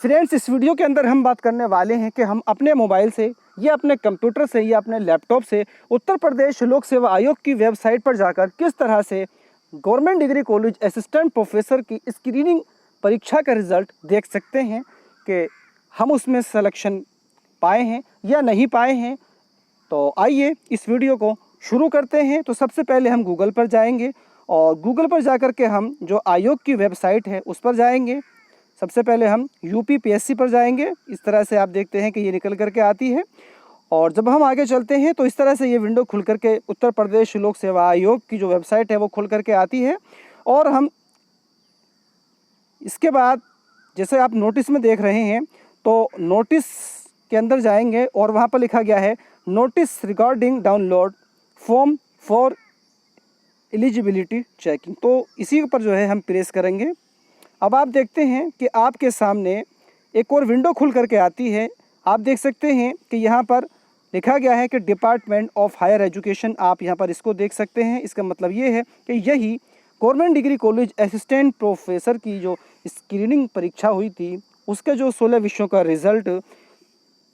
Friends, इस video के अंदर हम बात करने वाले हैं कि हम अपने मोबाइल से या अपने कंप्यूटर से या अपने लैपटॉप से उत्तर प्रदेश लोक सेवा आयोग की वेबसाइट पर जाकर किस तरह से government degree college assistant professor की स्क्रीनिंग परीक्षा का रिज़ल्ट देख सकते हैं कि हम उसमें सिलेक्शन पाए हैं या नहीं पाए हैं। तो आइए इस वीडियो को शुरू करते हैं। तो सबसे पहले हम गूगल पर जाएंगे और गूगल पर जाकर के हम जो आयोग की वेबसाइट है उस पर जाएंगे। सबसे पहले हम यूपीपीएससी पर जाएंगे। इस तरह से आप देखते हैं कि ये निकल करके आती है और जब हम आगे चलते हैं तो इस तरह से ये विंडो खुल करके उत्तर प्रदेश लोक सेवा आयोग की जो वेबसाइट है वो खुल करके आती है। और हम इसके बाद जैसे आप नोटिस में देख रहे हैं तो नोटिस के अंदर जाएंगे और वहाँ पर लिखा गया है notice regarding download form for eligibility checking. तो इसी पर जो है हम प्रेस करेंगे। अब आप देखते हैं कि आपके सामने एक और विंडो खुल करके आती है। आप देख सकते हैं कि यहाँ पर लिखा गया है कि डिपार्टमेंट ऑफ हायर एजुकेशन। आप यहाँ पर इसको देख सकते हैं। इसका मतलब ये है कि यही government degree college assistant professor की जो स्क्रीनिंग परीक्षा हुई थी उसके जो 16 विषयों का रिज़ल्ट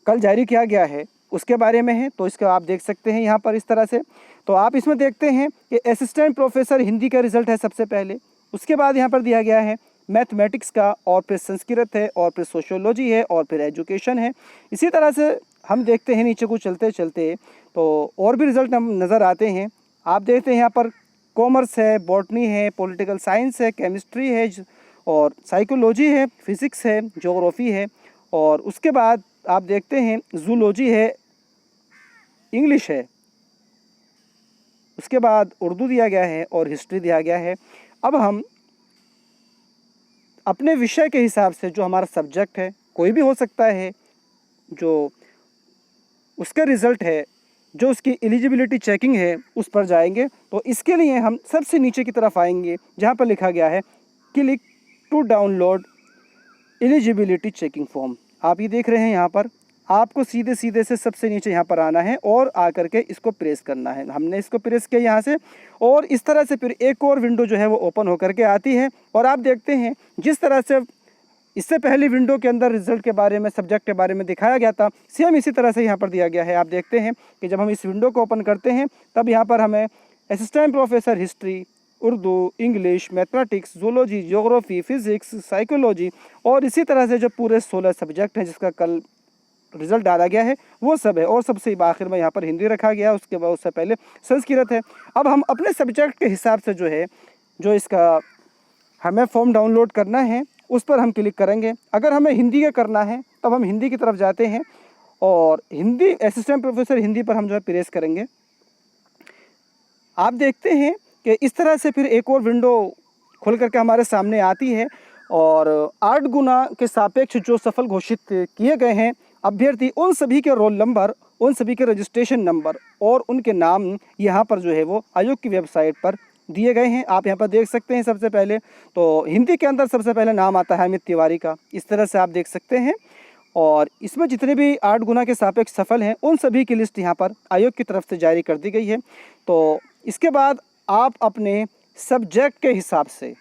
कल जारी किया गया है उसके बारे में है। तो इसका आप देख सकते हैं यहाँ पर इस तरह से। तो आप इसमें देखते हैं कि असिस्टेंट प्रोफेसर हिंदी का रिज़ल्ट है सबसे पहले। उसके बाद यहाँ पर दिया गया है मैथमेटिक्स का, और फिर संस्कृत है, और फिर सोशियोलॉजी है, और फिर एजुकेशन है। इसी तरह से हम देखते हैं नीचे को चलते चलते तो और भी रिज़ल्ट हम नज़र आते हैं। आप देखते हैं यहाँ पर कॉमर्स है, बॉटनी है, पॉलिटिकल साइंस है, केमिस्ट्री है, और साइकोलॉजी है, फिज़िक्स है, ज्योग्राफी है, और उसके बाद आप देखते हैं जूलॉजी है, इंग्लिश है, उसके बाद उर्दू दिया गया है और हिस्ट्री दिया गया है। अब हम अपने विषय के हिसाब से जो हमारा सब्जेक्ट है, कोई भी हो सकता है, जो उसका रिज़ल्ट है, जो उसकी एलिजिबिलिटी चेकिंग है, उस पर जाएंगे। तो इसके लिए हम सबसे नीचे की तरफ आएंगे जहाँ पर लिखा गया है click to download eligibility checking form. आप ये देख रहे हैं यहाँ पर आपको सीधे सीधे से सबसे नीचे यहाँ पर आना है और आकर के इसको प्रेस करना है। हमने इसको प्रेस किया यहाँ से और इस तरह से फिर एक और विंडो जो है वो ओपन होकर के आती है। और आप देखते हैं जिस तरह से इससे पहली विंडो के अंदर रिजल्ट के बारे में, सब्जेक्ट के बारे में दिखाया गया था, सेम इसी तरह से यहाँ पर दिया गया है। आप देखते हैं कि जब हम इस विंडो को ओपन करते हैं तब यहाँ पर हमें assistant professor history, Urdu, English, mathematics, zoology, geography, physics, psychology और इसी तरह से जो पूरे 16 सब्जेक्ट हैं जिसका कल रिज़ल्ट डाला गया है वो सब है। और सबसे आखिर में यहाँ पर हिंदी रखा गया है, उसके बाद उससे पहले संस्कृत है। अब हम अपने सब्जेक्ट के हिसाब से जो है, जो इसका हमें फॉर्म डाउनलोड करना है उस पर हम क्लिक करेंगे। अगर हमें हिंदी का करना है तब हम हिंदी की तरफ जाते हैं और हिंदी असिस्टेंट प्रोफेसर हिंदी पर हम जो है प्रेस करेंगे। आप देखते हैं कि इस तरह से फिर एक और विंडो खुल करके हमारे सामने आती है और 8 गुना के सापेक्ष जो सफल घोषित किए गए हैं अभ्यर्थी, उन सभी के रोल नंबर, उन सभी के रजिस्ट्रेशन नंबर और उनके नाम यहाँ पर जो है वो आयोग की वेबसाइट पर दिए गए हैं। आप यहाँ पर देख सकते हैं। सबसे पहले तो हिंदी के अंदर सबसे पहले नाम आता है अमित तिवारी का, इस तरह से आप देख सकते हैं। और इसमें जितने भी 8 गुना के सापेक्ष सफल हैं उन सभी की लिस्ट यहाँ पर आयोग की तरफ से जारी कर दी गई है। तो इसके बाद आप अपने सब्जेक्ट के हिसाब से,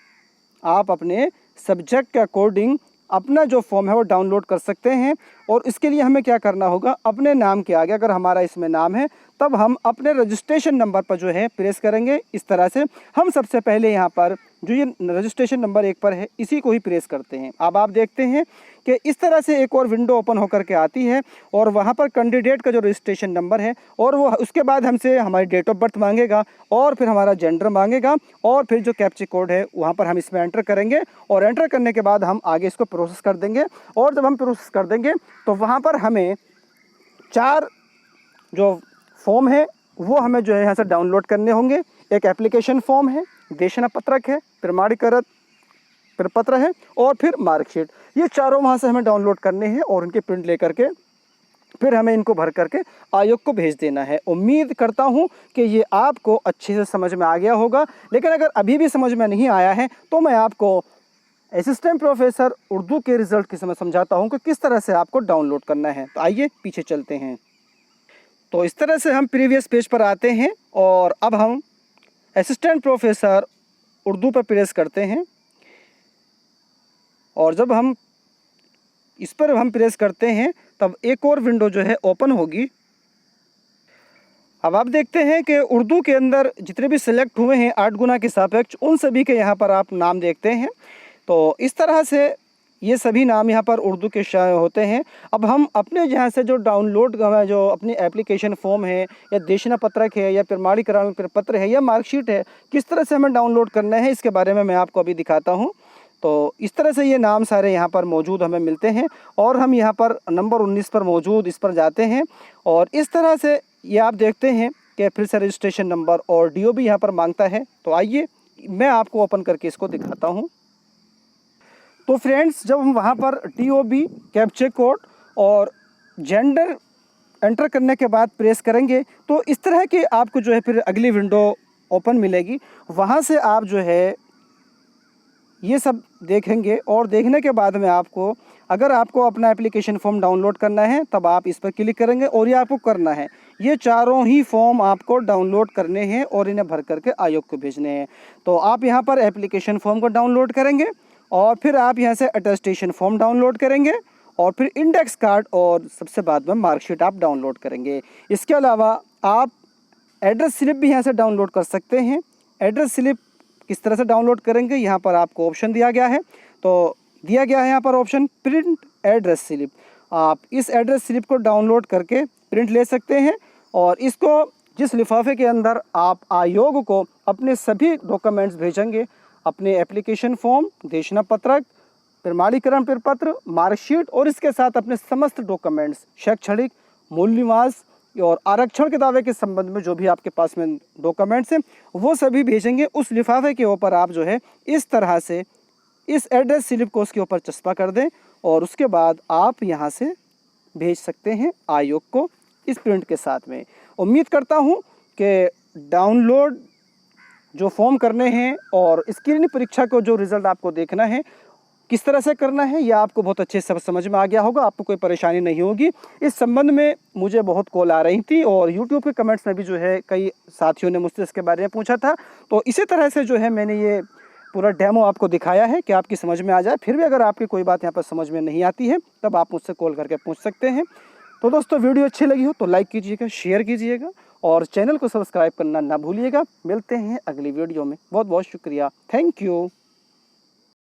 आप अपने सब्जेक्ट के अकॉर्डिंग अपना जो फॉर्म है वो डाउनलोड कर सकते हैं। और इसके लिए हमें क्या करना होगा, अपने नाम के आगे अगर हमारा इसमें नाम है तब हम अपने रजिस्ट्रेशन नंबर पर जो है प्रेस करेंगे। इस तरह से हम सबसे पहले यहाँ पर जो ये रजिस्ट्रेशन नंबर 1 पर है इसी को ही प्रेस करते हैं। अब आप देखते हैं कि इस तरह से एक और विंडो ओपन होकर के आती है और वहाँ पर कैंडिडेट का जो रजिस्ट्रेशन नंबर है और वो उसके बाद हमसे हमारी डेट ऑफ बर्थ मांगेगा और फिर हमारा जेंडर मांगेगा और फिर जो कैप्चा कोड है वहाँ पर हम इसमें एंटर करेंगे और एंटर करने के बाद हम आगे इसको प्रोसेस कर देंगे। और जब हम प्रोसेस कर देंगे तो वहाँ पर हमें 4 जो फॉर्म है वो हमें जो है यहाँ से डाउनलोड करने होंगे। एक एप्लीकेशन फॉर्म है, देशना पत्रक है, प्रमाणीकृत प्रपत्र है और फिर मार्कशीट। ये चारों वहाँ से हमें डाउनलोड करने हैं और उनके प्रिंट लेकर के फिर हमें इनको भर करके आयोग को भेज देना है। उम्मीद करता हूँ कि ये आपको अच्छे से समझ में आ गया होगा। लेकिन अगर अभी भी समझ में नहीं आया है तो मैं आपको असिस्टेंट प्रोफेसर उर्दू के रिज़ल्ट की समय समझाता हूँ कि किस तरह से आपको डाउनलोड करना है। तो आइए पीछे चलते हैं। तो इस तरह से हम प्रीवियस पेज पर आते हैं और अब हम असिस्टेंट प्रोफेसर उर्दू पर प्रेस करते हैं। और जब हम इस पर हम प्रेस करते हैं तब एक और विंडो जो है ओपन होगी। अब आप देखते हैं कि उर्दू के अंदर जितने भी सिलेक्ट हुए हैं 8 गुना के सापेक्ष, उन सभी के यहाँ पर आप नाम देखते हैं। तो इस तरह से ये सभी नाम यहाँ पर उर्दू के होते हैं। अब हम अपने यहाँ से जो डाउनलोड जो अपनी एप्लीकेशन फॉर्म है या देशना पत्रक है या प्रमाणीकरण पत्र है या मार्कशीट है, किस तरह से हमें डाउनलोड करना है इसके बारे में मैं आपको अभी दिखाता हूँ। तो इस तरह से ये नाम सारे यहाँ पर मौजूद हमें मिलते हैं और हम यहाँ पर नंबर 19 पर मौजूद इस पर जाते हैं और इस तरह से ये आप देखते हैं कि फिर से रजिस्ट्रेशन नंबर और DOB यहाँ पर मांगता है। तो आइए मैं आपको ओपन करके इसको दिखाता हूँ। तो फ्रेंड्स, जब हम वहाँ पर DOB, कैप्चा कोड और जेंडर एंटर करने के बाद प्रेस करेंगे तो इस तरह की आपको जो है फिर अगली विंडो ओपन मिलेगी। वहाँ से आप जो है ये सब देखेंगे और देखने के बाद में आपको, अगर आपको अपना एप्लीकेशन फॉर्म डाउनलोड करना है तब आप इस पर क्लिक करेंगे और ये आपको करना है। ये चारों ही फॉर्म आपको डाउनलोड करने हैं और इन्हें भर करके आयोग को भेजने हैं। तो आप यहाँ पर एप्लीकेशन फॉर्म को डाउनलोड करेंगे और फिर आप यहाँ से अटेस्टेशन फॉर्म डाउनलोड करेंगे और फिर इंडेक्स कार्ड और सबसे बाद में मार्कशीट आप डाउनलोड करेंगे। इसके अलावा आप एड्रेस स्लिप भी यहाँ से डाउनलोड कर सकते हैं। एड्रेस स्लिप किस तरह से डाउनलोड करेंगे, यहाँ पर आपको ऑप्शन दिया गया है। तो दिया गया है यहाँ पर ऑप्शन प्रिंट एड्रेस स्लिप। आप इस एड्रेस स्लिप को डाउनलोड करके प्रिंट ले सकते हैं और इसको जिस लिफाफे के अंदर आप आयोग को अपने सभी डॉक्यूमेंट्स भेजेंगे, अपने एप्लीकेशन फॉर्म, देशना पत्रक, प्रमाणीकरण पत्र, मार्कशीट और इसके साथ अपने समस्त डॉक्यूमेंट्स, शैक्षणिक, मूल निवास और आरक्षण के दावे के संबंध में जो भी आपके पास में डॉक्यूमेंट्स हैं वो सभी भेजेंगे। उस लिफाफे के ऊपर आप जो है इस तरह से इस एड्रेस स्लिप को उसके ऊपर चस्पा कर दें और उसके बाद आप यहाँ से भेज सकते हैं आयोग को इस प्रिंट के साथ में। उम्मीद करता हूँ कि डाउनलोड जो फॉर्म करने हैं और स्क्रीनिंग परीक्षा को जो रिज़ल्ट आपको देखना है किस तरह से करना है यह आपको बहुत अच्छे से समझ में आ गया होगा, आपको कोई परेशानी नहीं होगी। इस संबंध में मुझे बहुत कॉल आ रही थी और यूट्यूब के कमेंट्स में भी जो है कई साथियों ने मुझसे इसके बारे में पूछा था। तो इसी तरह से जो है मैंने ये पूरा डेमो आपको दिखाया है कि आपकी समझ में आ जाए। फिर भी अगर आपकी कोई बात यहाँ पर समझ में नहीं आती है तब आप मुझसे कॉल करके पूछ सकते हैं। तो दोस्तों, वीडियो अच्छी लगी हो तो लाइक कीजिएगा, शेयर कीजिएगा और चैनल को सब्सक्राइब करना ना भूलिएगा। मिलते हैं अगली वीडियो में। बहुत बहुत शुक्रिया। Thank you.